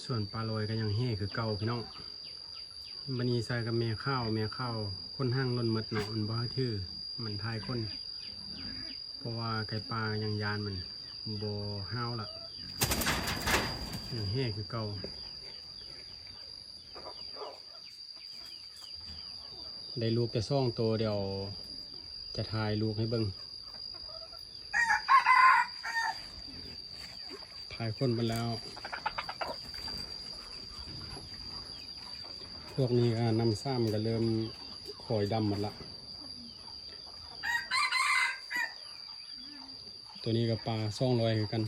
ส่วนปลาลอยก็ยังเฮ่คือเก่าพี่น้องบันนี้ใส่กับแม่ข้าวคนห้างล้นมดเนาะมันบ่ทื่อมันทายคนเพราะว่าไก่ปลายังยานมันบ่ห้าวละยังเฮ่คือเก่าได้ลูกแต่ซ่องตัวเดี๋ยวจะทายลูกให้เบิ่งทายคนไปแล้วพวกนี้น้ำซ้ำก็เริ่มคอยดำหมดละตัวนี้กับปลาซ่องลอยกัน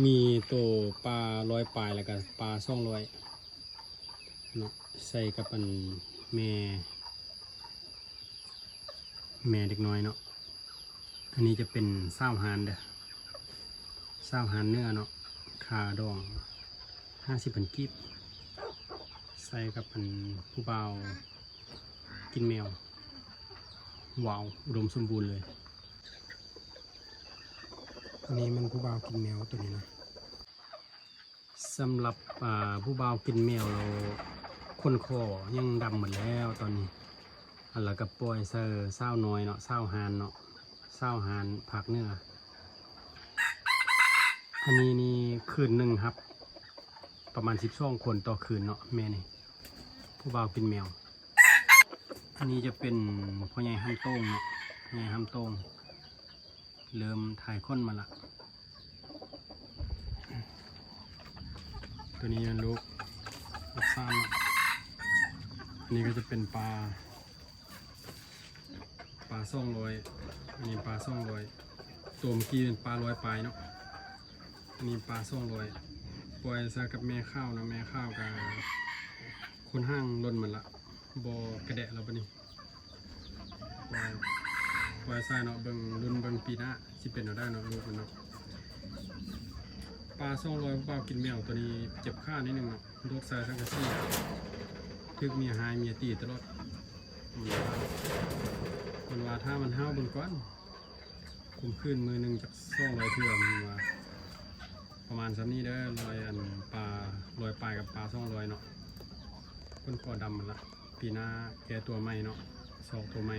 มีตัวปลาลอยปลายแล้วก็ปลาซ่องลอยเนาะใส่กับอันแม่เด็กน้อยเนาะอันนี้จะเป็นซ้าวหานเด้อซ้าวหานเนื้อเนาะขาดอง50,000กีบใส่กับอันผู้บ่าวกินแมวว้าวอุดมสมบูรณ์เลยอันนี้มันผู้บ่าวกินแมวตัวนี้นะสำหรับผู้บ่าวกินแมวเราคนคอยังดำหมดแล้วตอนนี้อันละกับปล่อยเซอร์เศร้าน้อยเนาะเศร้าหานเนาะเศร้าหานผักเนื้ออันนี้นี่คืนหนึ่งครับประมาณ12 คนต่อคืนเนาะแม่นี่ผู้บ่าวกินแมวอันนี้จะเป็นพ่อใหญ่ห้ำโต้งเนาะพ่อใหญ่ห้ำโต้งเริ่มถ่ายค้นมาละตัวนี้เป็นลูกซ่านอันนี้ก็จะเป็นปลาซ่องลอยอันนี้ปลาซ่องลอยตัวเมื่อกี้เป็นปลาลอยปลายเนาะอันนี้ปลาซ่องลอยปล่อยซะกับแม่ข้าวนะแม่ข้าวกับคนห้างล้นมันละบอกระแดะเราปะนี่ปล่อยซะเนาะเบิ่งรุ่นเบิ่งปีหน้าสิเป็นเอาได้เนาะลูกมันเนาะปลาซ่องลอยปลากินแมวตัวนี้เจ็บข้านิดนึงเนาะโดดใส่ทั้งกระซี่ทึกเมียหายเมียตีตลอดมันว่าถ้ามันห้าวบนก้อนคุมขึ้นมือหนึ่งจากซ่องลอยเถื่อนว่าประมาณสักนี้เด้อลอยอันปลาลอยปลายกับปลาซ่องลอยเนาะคนก่อดำมันละปีหน้าแกตัวใหม่เนาะ2 ตัวใหม่